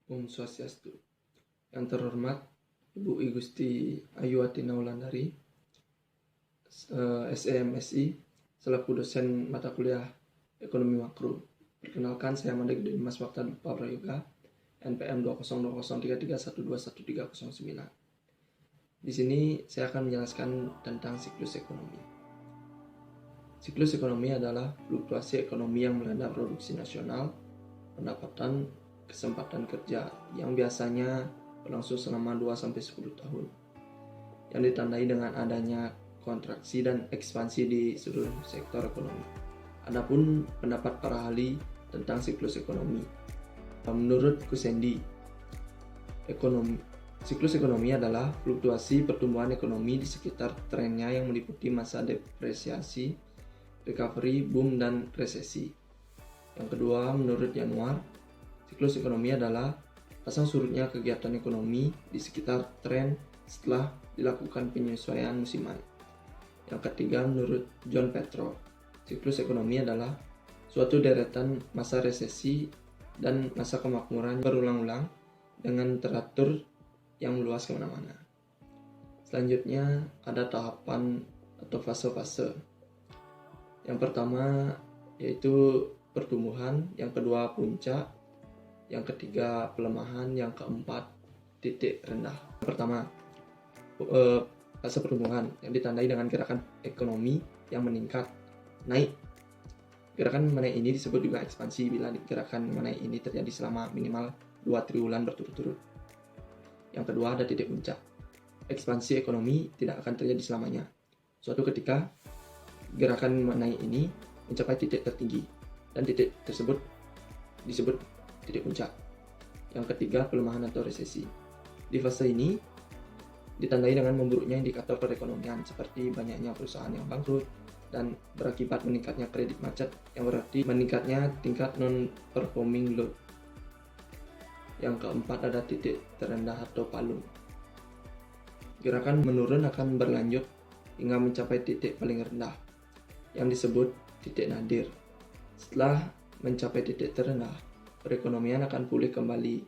Om Swastiastu. Yang terhormat Ibu I Gusti Ayu Atina Wulandari, SEMSI, selaku dosen mata kuliah Ekonomi Makro. Perkenalkan, saya Manda Gede Dimas Wakta Dupa Prayoga, NPM 20203312139. Di sini saya akan menjelaskan tentang siklus ekonomi. Siklus ekonomi adalah fluktuasi ekonomi yang melanda produksi nasional, pendapatan, kesempatan kerja yang biasanya berlangsung selama 2-10 tahun, yang ditandai dengan adanya kontraksi dan ekspansi di seluruh sektor ekonomi. Adapun pendapat para ahli tentang siklus ekonomi, menurut Kusendi, siklus ekonomi adalah fluktuasi pertumbuhan ekonomi di sekitar trennya yang meliputi masa depresiasi, recovery, boom, dan resesi. Yang kedua, menurut Januar, siklus ekonomi adalah pasang surutnya kegiatan ekonomi di sekitar tren setelah dilakukan penyesuaian musiman. Yang ketiga, menurut John Petro, siklus ekonomi adalah suatu deretan masa resesi dan masa kemakmuran berulang-ulang dengan teratur yang meluas kemana-mana. Selanjutnya ada tahapan atau fase-fase. Yang pertama yaitu pertumbuhan, yang kedua puncak, yang ketiga pelemahan, yang keempat titik rendah. Pertama, fase pertumbuhan yang ditandai dengan gerakan ekonomi yang meningkat, naik. Gerakan menaik ini disebut juga ekspansi bila gerakan menaik ini terjadi selama minimal 2 triwulan berturut-turut. Yang kedua ada titik puncak. Ekspansi ekonomi tidak akan terjadi selamanya. Suatu ketika gerakan menaik ini mencapai titik tertinggi dan titik tersebut disebut titik puncak. Yang ketiga, pelemahan atau resesi. Di fase ini ditandai dengan memburuknya indikator perekonomian seperti banyaknya perusahaan yang bangkrut dan berakibat meningkatnya kredit macet, yang berarti meningkatnya tingkat non-performing loan. Yang keempat ada titik terendah atau palung. Gerakan menurun akan berlanjut hingga mencapai titik paling rendah yang disebut titik nadir. Setelah mencapai titik terendah, perekonomian akan pulih kembali,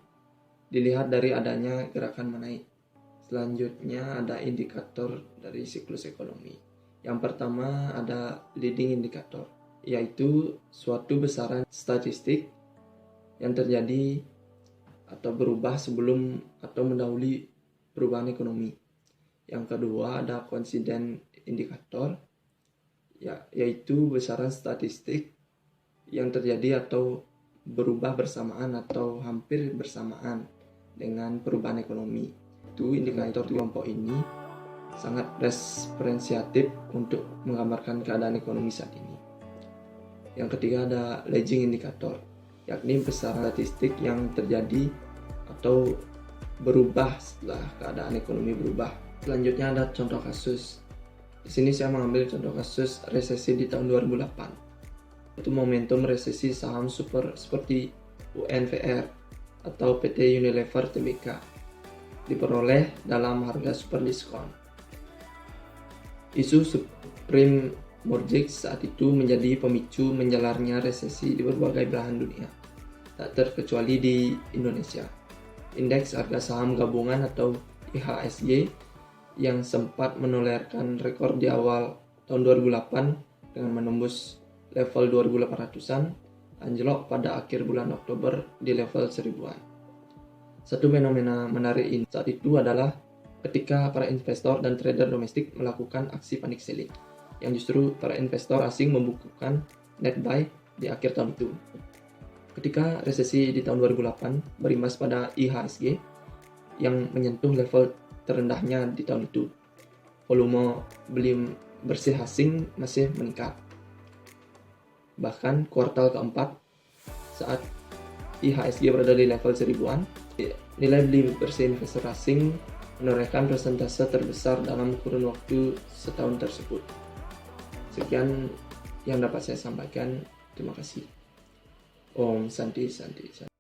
dilihat dari adanya gerakan menaik. Selanjutnya ada indikator dari siklus ekonomi. Yang pertama ada leading indicator, yaitu suatu besaran statistik yang terjadi atau berubah sebelum atau mendahului perubahan ekonomi. Yang kedua ada coincident indicator, yaitu besaran statistik yang terjadi atau berubah bersamaan atau hampir bersamaan dengan perubahan ekonomi. Itu indikator kelompok ini sangat referensiatif untuk menggambarkan keadaan ekonomi saat ini. Yang ketiga ada lagging indicator, yakni besaran statistik yang terjadi atau berubah setelah keadaan ekonomi berubah. Selanjutnya ada contoh kasus. Di sini saya mengambil contoh kasus resesi di tahun 2008. Itu momentum resesi saham super seperti UNVR atau PT Unilever Tbk diperoleh dalam harga super diskon. Isu Supreme Mortgage saat itu menjadi pemicu menjalarnya resesi di berbagai belahan dunia, tak terkecuali di Indonesia. Indeks harga saham gabungan atau IHSG yang sempat menolerkan rekor di awal tahun 2008 dengan menembus level 2800-an, anjlok pada akhir bulan Oktober di level 1000-an. Satu fenomena menarik ini saat itu adalah ketika para investor dan trader domestik melakukan aksi panic selling, yang justru para investor asing membukukan net buy di akhir tahun itu. Ketika resesi di tahun 2008 berimbas pada IHSG yang menyentuh level terendahnya di tahun itu, volume beli bersih asing masih meningkat. Bahkan kuartal keempat saat IHSG berada di level 1000-an, nilai beli bersih investor asing menorehkan persentase terbesar dalam kurun waktu setahun tersebut. Sekian yang dapat saya sampaikan. Terima kasih. Om Santi Santi.